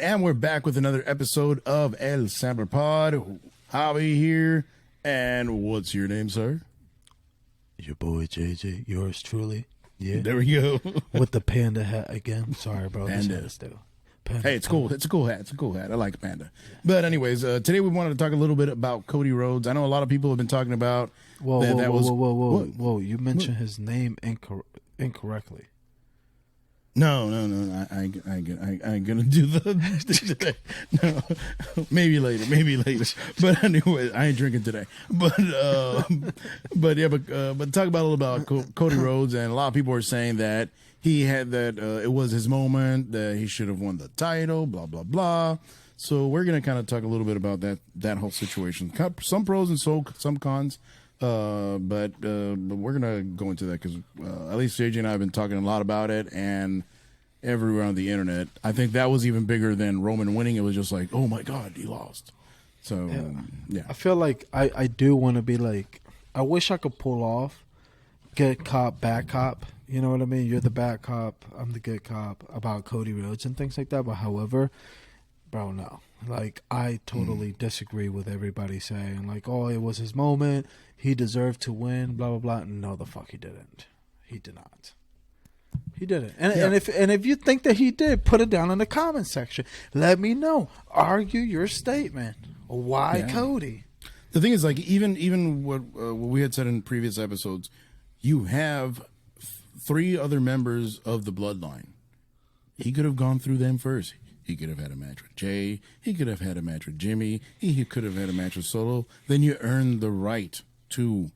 and we're back with another episode of El Sampler Pod. Javi here, and what's your name, sir? Your boy JJ, yours truly. Yeah, there we go. With the panda hat again. Sorry, bro. Panda. Panda. Hey, it's cool. It's a cool hat. It's a cool hat. I like panda. But anyways, today we wanted to talk a little bit about Cody Rhodes. I know a lot of people have been talking about. Whoa! You mentioned his name incorrectly. No. I ain't gonna do the. No, maybe later. But anyway, I ain't drinking today. But talk about a little about Cody Rhodes, and a lot of people are saying that he had that it was his moment, that he should have won the title, blah blah blah. So we're gonna kind of talk a little bit about that whole situation. Some pros and some cons. But we're gonna go into that because at least JJ and I have been talking a lot about it, and everywhere on the internet, I think that was even bigger than Roman winning. It was just like, oh my God, he lost. So yeah. I feel like I do want to be like, I wish I could pull off good cop, bad cop. You know what I mean? You're the bad cop, I'm the good cop about Cody Rhodes and things like that. But however, bro, no. Like, I totally disagree with everybody saying, like, oh, it was his moment. He deserved to win, blah, blah, blah. No, the fuck he didn't. He did not. He didn't. And if you think that he did, put it down in the comment section. Let me know. Argue your statement. Why Cody? The thing is, like, even what we had said in previous episodes, you have 3 other members of the Bloodline. He could have gone through them first. He could have had a match with Jay. He could have had a match with Jimmy. He could have had a match with Solo. Then you earn the right to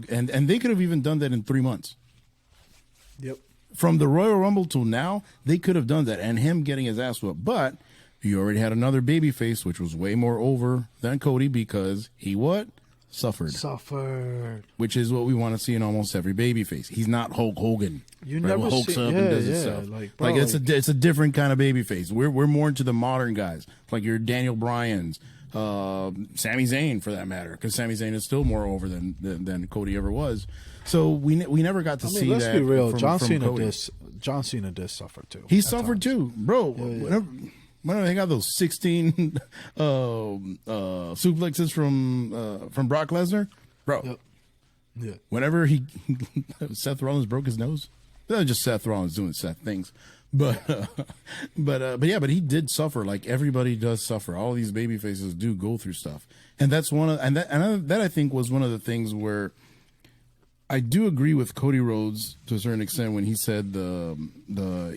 and they could have even done that in 3 months. Yep. From the Royal Rumble till now, they could have done that, and him getting his ass whooped. But you already had another babyface, which was way more over than Cody because he what? Suffered. Which is what we want to see in almost every babyface. He's not Hulk Hogan. You never hulks see, up and does his stuff. Like it's a different kind of babyface. We're more into the modern guys, like your Daniel Bryans, Sami Zayn for that matter, because Sami Zayn is still more over than Cody ever was. So we never got to see let's that. Let's be real. John Cena did suffer too. He suffered too, bro. Yeah. Whenever they got those 16 suplexes from Brock Lesnar, bro. Yep. Yeah. Whenever Seth Rollins broke his nose, that was just Seth Rollins doing Seth things, but he did suffer. Like everybody does suffer. All these baby faces do go through stuff, and that's that I think was one of the things where I do agree with Cody Rhodes to a certain extent when he said the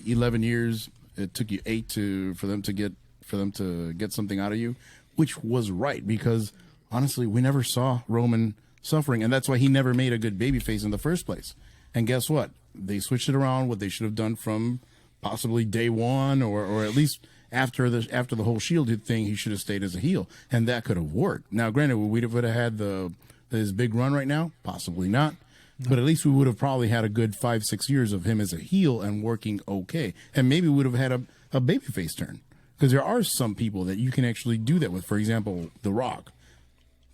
11 years. It took you 8 for them to get something out of you, which was right because honestly, we never saw Roman suffering, and that's why he never made a good babyface in the first place. And guess what? They switched it around. What they should have done from possibly day one, or at least after the whole Shield thing, he should have stayed as a heel, and that could have worked. Now, granted, would have had his big run right now? Possibly not. But at least we would have probably had a good 5-6 years of him as a heel and working okay. And maybe we would have had a babyface turn. Because there are some people that you can actually do that with. For example, The Rock.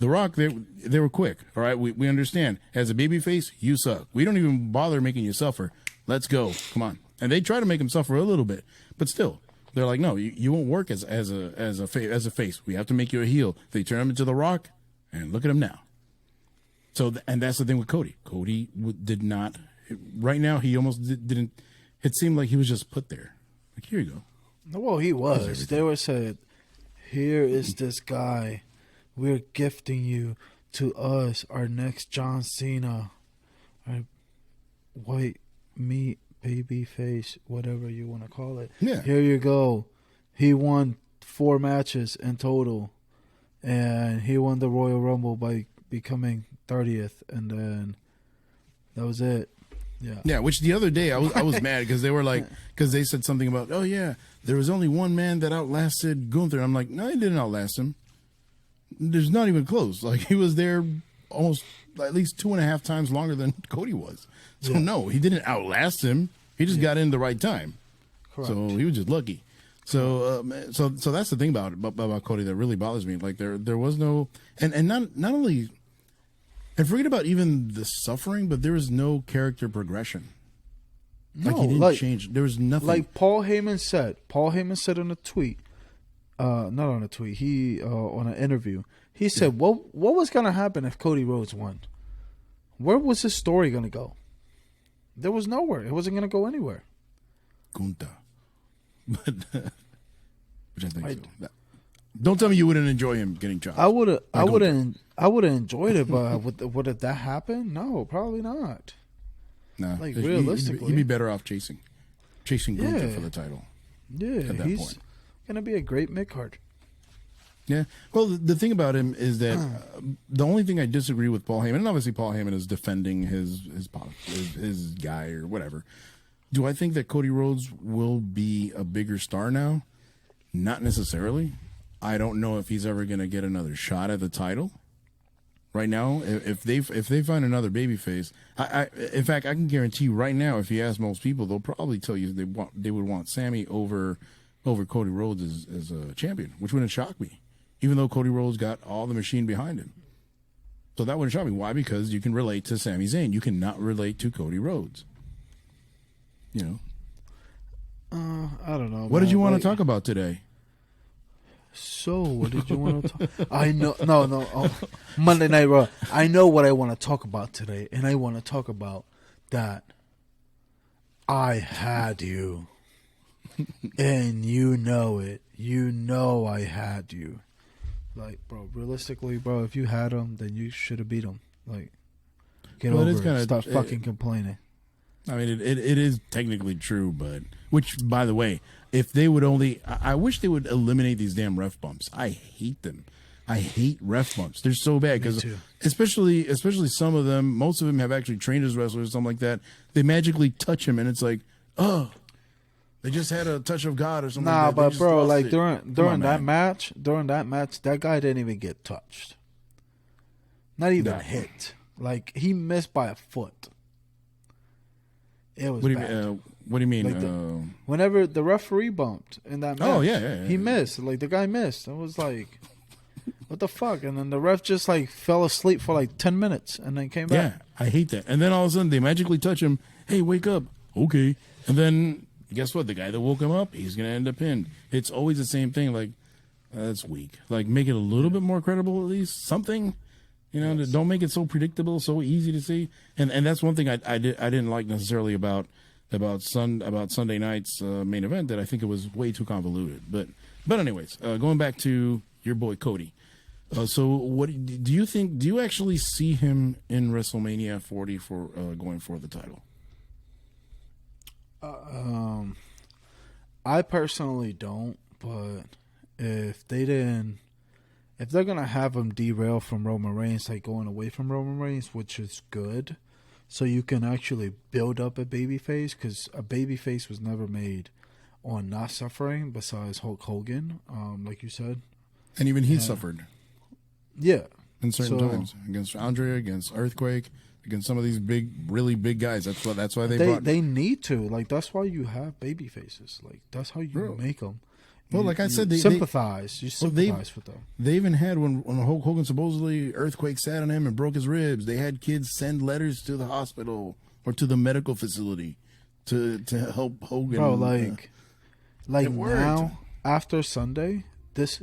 The Rock, they were quick. All right, we understand. As a babyface, you suck. We don't even bother making you suffer. Let's go. Come on. And they try to make him suffer a little bit. But still, they're like, no, you won't work as a face. We have to make you a heel. They turn him into The Rock, and look at him now. So, and that's the thing with Cody. Cody did not. Right now, he almost didn't. It seemed like he was just put there. Like, here you go. Well, he was. They were said, here is this guy. We're gifting you to us, our next John Cena, our white meat, baby face, whatever you want to call it. Yeah. Here you go. He won 4 matches in total, and he won the Royal Rumble by becoming 30th, and then that was it. Yeah. Which the other day I was mad because they were like, because they said something about, oh yeah, there was only one man that outlasted Gunther. I'm like, no, he didn't outlast him. There's not even close. Like he was there almost at least 2.5 times longer than Cody was. So no, he didn't outlast him. He just got in the right time. Correct. So he was just lucky. So so that's the thing about Cody that really bothers me. Like there was no and not only. And forget about even the suffering, but there was no character progression. No, Like, he didn't change. There was nothing. Like Paul Heyman said. Paul Heyman said on a tweet, not on a tweet. He on an interview. He said, "What was gonna happen if Cody Rhodes won? Where was his story gonna go? There was nowhere. It wasn't gonna go anywhere." Gunta. But which I think so. Don't tell me you wouldn't enjoy him getting chopped. I would have enjoyed it, but would that happen? No, probably not. Nah, like realistically, he'd be better off chasing Gunther for the title. Yeah, at that he's point. Gonna be a great mid-card. Yeah. Well, the thing about him is that the only thing I disagree with Paul Heyman, and obviously Paul Heyman is defending his guy or whatever. Do I think that Cody Rhodes will be a bigger star now? Not necessarily. I don't know if he's ever going to get another shot at the title. Right now, if they find another babyface, in fact, I can guarantee you right now, if you ask most people, they'll probably tell you they would want Sammy over Cody Rhodes as a champion, which wouldn't shock me, even though Cody Rhodes got all the machine behind him. So that wouldn't shock me. Why? Because you can relate to Sami Zayn. You cannot relate to Cody Rhodes. You know. I don't know. What did you want to talk about today? So, what did you want to talk? I know, no. Monday Night Raw. I know what I want to talk about today, and I want to talk about that. I had you, and you know it. You know I had you. Like, bro, realistically, bro, if you had him, then you should have beat him. Like, get over it. Stop fucking complaining. I mean, it is technically true, but which, by the way, if they would only, I wish they would eliminate these damn ref bumps. I hate them. I hate ref bumps. They're so bad because, especially some of them, most of them have actually trained as wrestlers, something like that. They magically touch him, and it's like, oh, they just had a touch of God or something. Nah, like that. but bro, like during that match, that guy didn't even get touched. Not even hit. Like, he missed by a foot. It was bad. What do you mean? Like whenever the referee bumped in that match, he missed. Like, the guy missed. I was like, what the fuck? And then the ref just like fell asleep for like 10 minutes and then came back. Yeah, I hate that. And then all of a sudden they magically touch him. Hey, wake up. Okay. And then guess what? The guy that woke him up, he's going to end up pinned. It's always the same thing. Like, that's weak. Like, make it a little bit more credible at least. Something. You know, don't make it so predictable, so easy to see. And that's one thing I didn't like necessarily about Sunday night's main event, that I think it was way too convoluted. But anyways, going back to your boy Cody. So what do you think? Do you actually see him in WrestleMania 40 for going for the title? I personally don't, but if they're going to have him derail from Roman Reigns, like going away from Roman Reigns, which is good, so you can actually build up a babyface, because a babyface was never made on not suffering besides Hulk Hogan, like you said. And even he suffered. Yeah. In certain times. Against Andre, against Earthquake, against some of these really big guys. That's why they need to. Like, that's why you have babyfaces. Like, that's how you make them. Well, like I said, you sympathize with them. They even had, when Hulk Hogan supposedly Earthquake sat on him and broke his ribs, they had kids send letters to the hospital or to the medical facility to help Hogan. Bro, like now, after Sunday, this...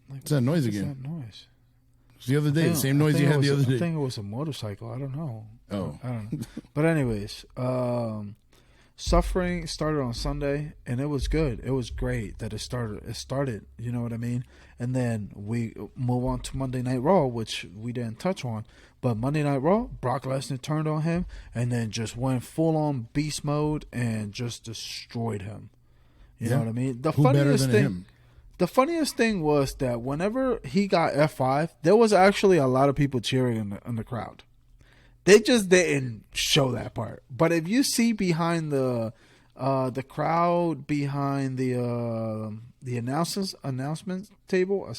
What's that noise again? That noise? It's the other day, the same noise you had the other day. I think it was a motorcycle. I don't know. Oh. I don't know. But anyways, Suffering started on Sunday, and it was good. It was great that it started, you know what I mean? And then we move on to Monday Night Raw, which we didn't touch on. But Monday Night Raw, Brock Lesnar turned on him and then just went full-on beast mode and just destroyed him. You know what I mean? The funniest thing was that whenever he got F5, there was actually a lot of people cheering in the crowd. They just didn't show that part. But if you see behind the crowd, behind the announcement table,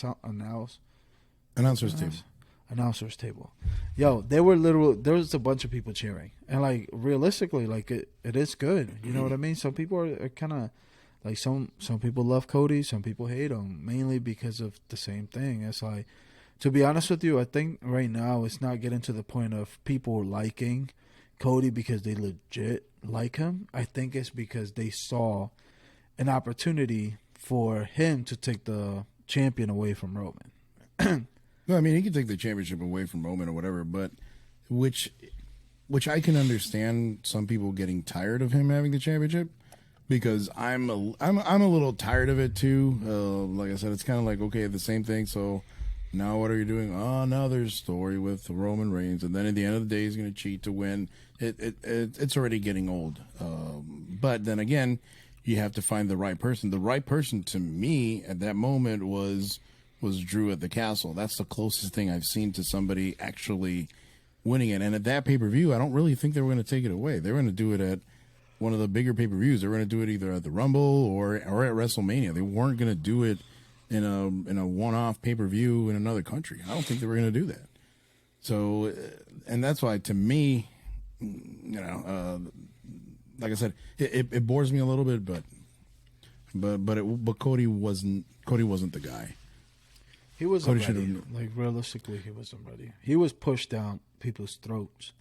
announcers table. Yo, there was a bunch of people cheering, and like realistically, like it is good. You know what I mean? Some people are kind of. Like, some people love Cody, some people hate him, mainly because of the same thing. It's like, To be honest with you, I think right now it's not getting to the point of people liking Cody because they legit like him. I think it's because they saw an opportunity for him to take the champion away from Roman. No, I mean, he can take the championship away from Roman or whatever, but which I can understand some people getting tired of him having the championship, because I'm a little tired of it too. Like I said, it's kind of like, okay, the same thing. So now what are you doing? Oh, now there's a story with Roman Reigns, and then at the end of the day, he's going to cheat to win. It's already getting old. But then again, you have to find the right person. The right person to me at that moment was Drew at the Castle. That's the closest thing I've seen to somebody actually winning it. And at that pay-per-view, I don't really think they were going to take it away. They were going to do it at one of the bigger pay-per-views. They were going to do it either at the Rumble or at WrestleMania. They weren't going to do it in a one-off pay-per-view in another country. I don't think they were going to do that. So, and that's why, to me, like I said, it bores me a little bit, but Cody wasn't the guy. He wasn't ready. Like, realistically, he wasn't ready. He was pushed down people's throats,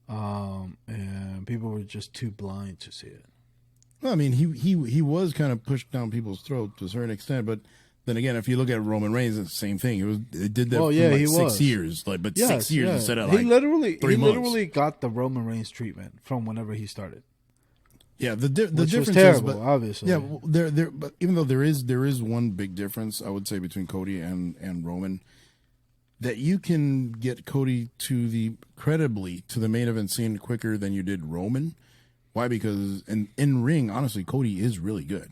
and people were just too blind to see it. Well, I mean, he was kind of pushed down people's throats to a certain extent, but then again, if you look at Roman Reigns, it's the same thing. It did that for like 6 years, 6 years instead of like 3 months. Literally got the Roman Reigns treatment from whenever he started. Yeah, the difference was terrible, is, but, obviously. Yeah, but even though there is one big difference, I would say, between Cody and Roman, that you can get Cody credibly to the main event scene quicker than you did Roman. Why? Because in ring, honestly, Cody is really good.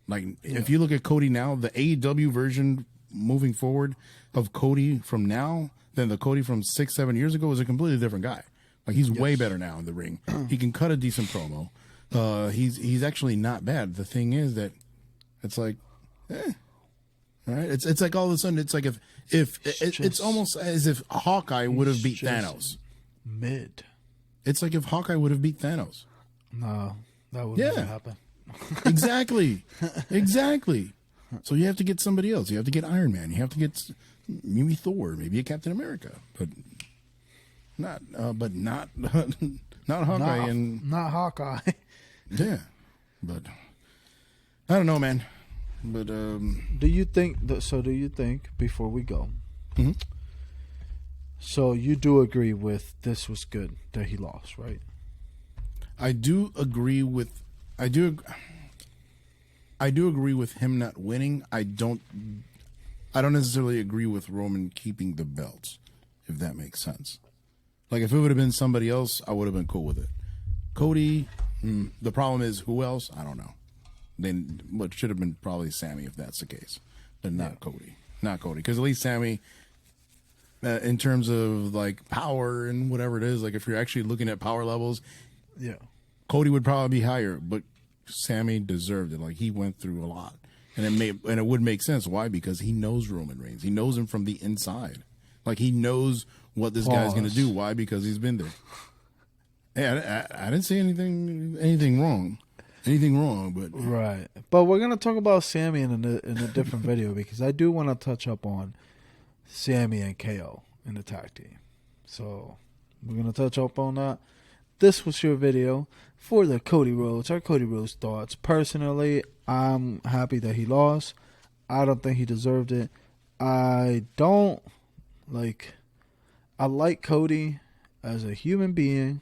Like, if you look at Cody now, the AEW version moving forward of Cody from now than the Cody from 6-7 years ago is a completely different guy. Like, he's way better now in the ring. He can cut a decent promo. He's actually not bad. The thing is that it's like, all right. It's like all of a sudden it's like it's almost as if Hawkeye would have beat Thanos. Mid. It's like if Hawkeye would have beat Thanos. No, that would never happen. Exactly. So you have to get somebody else. You have to get Iron Man. You have to get maybe Thor, maybe a Captain America, but not Hawkeye not Hawkeye. Yeah, but I don't know, man. But do you think before we go? Mm-hmm. So you do agree with this was good that he lost, right? I do agree with him not winning. I don't necessarily agree with Roman keeping the belts, if that makes sense. Like, if it would have been somebody else, I would have been cool with it. Cody, the problem is, who else? I don't know. Then what should have been probably Sammy, if that's the case, but not Cody. Not Cody, because at least Sammy, in terms of like power and whatever it is, like if you're actually looking at power levels, Cody would probably be higher, but Sammy deserved it. Like, he went through a lot, and it would make sense. Why? Because he knows Roman Reigns. He knows him from the inside. Like, he knows what this guy's going to do. Why? Because he's been there. Hey, I didn't say anything wrong. But right. But we're gonna talk about Sammy in a different video, because I do want to touch up on Sammy and KO in the tag team. So we're gonna touch up on that. This was your video for the Cody Rhodes. Our Cody Rhodes thoughts. Personally, I'm happy that he lost. I don't think he deserved it. I like Cody as a human being.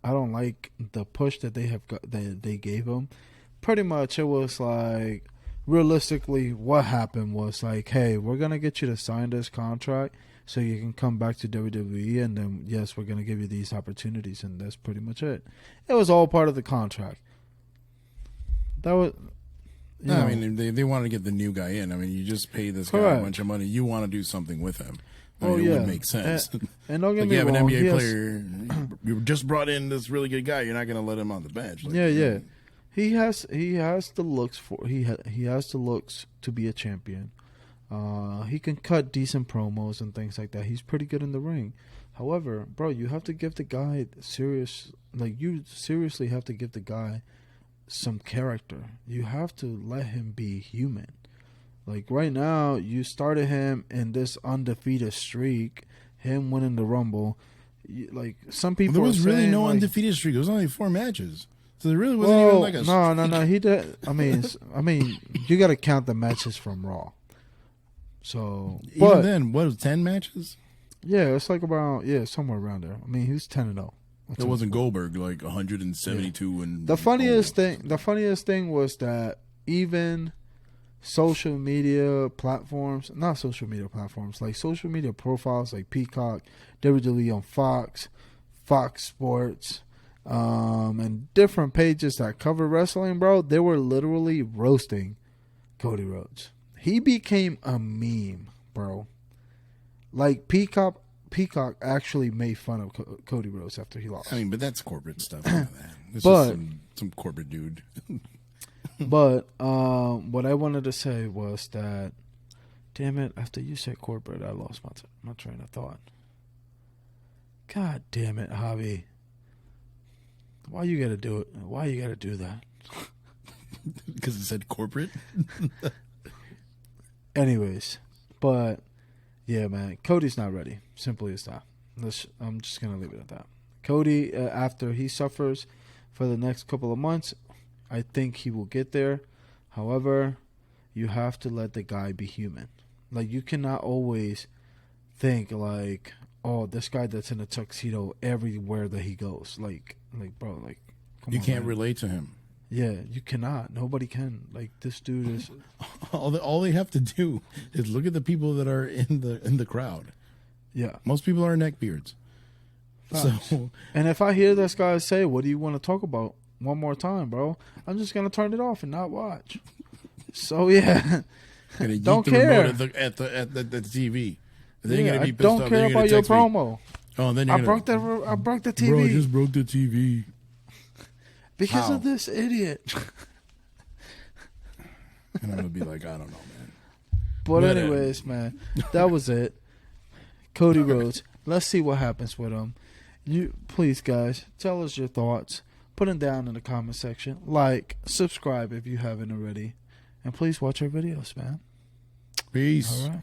I don't like the push that they gave him. Pretty much, it was like, realistically, what happened was like, hey, we're gonna get you to sign this contract so you can come back to WWE, and then yes, we're gonna give you these opportunities, and that's pretty much it. It was all part of the contract. That was. I mean, they wanted to get the new guy in. I mean, you just pay this guy a bunch of money. You want to do something with him. I mean, it would make sense. And don't get me you have wrong, an NBA player. You just brought in this really good guy. You're not going to let him on the bench. Like, He has the looks he has the looks to be a champion. He can cut decent promos and things like that. He's pretty good in the ring. However, bro, you have to give the guy you seriously have to give the guy some character. You have to let him be human. Like right now, you started him in this undefeated streak, him winning the Rumble. Like some people, there was really saying, no like, undefeated streak. It was only 4 matches, so there really wasn't even like a no. He did. I mean, you got to count the matches from Raw. So even then, what was 10 matches? Yeah, it's like about somewhere around there. I mean, he was 10-0. It wasn't Goldberg like 172 and the funniest thing was that even social media platforms, not social media platforms, like social media profiles like Peacock, WWE on Fox Sports, and different pages that cover wrestling, bro, they were literally roasting Cody Rhodes. He became a meme, bro. Like Peacock actually made fun of Cody Rhodes after he lost. I mean, but that's corporate stuff. It's just some corporate dude. But what I wanted to say was that, damn it, after you said corporate, I lost my train of thought. God damn it, Javi. Why you gotta do it? Why you gotta do that? Because it said corporate? Anyways, but yeah, man, Cody's not ready. Simply as that. I'm just gonna leave it at that. Cody, after he suffers for the next couple of months, I think he will get there. However, you have to let the guy be human. Like, you cannot always think like, oh, this guy that's in a tuxedo everywhere that he goes. Like, bro, like, come on, you can't man. relate to him. Yeah, you cannot. Nobody can. Like, this dude is. All they have to do is look at the people that are in the crowd. Yeah, most people are neckbeards. So, and if I hear this guy say, "What do you want to talk about?" one more time, bro, I'm just gonna turn it off and not watch. So yeah, don't care at the TV. Then yeah, I don't care about your promo. Oh, then I broke the TV. Bro, I just broke the TV because of this idiot. And I'm gonna be like, I don't know, man. But anyways, man, that was it. Cody Rhodes. Let's see what happens with him. You please, guys, tell us your thoughts. Put them down in the comment section. Like, subscribe if you haven't already, and please watch our videos, man. Peace. All right.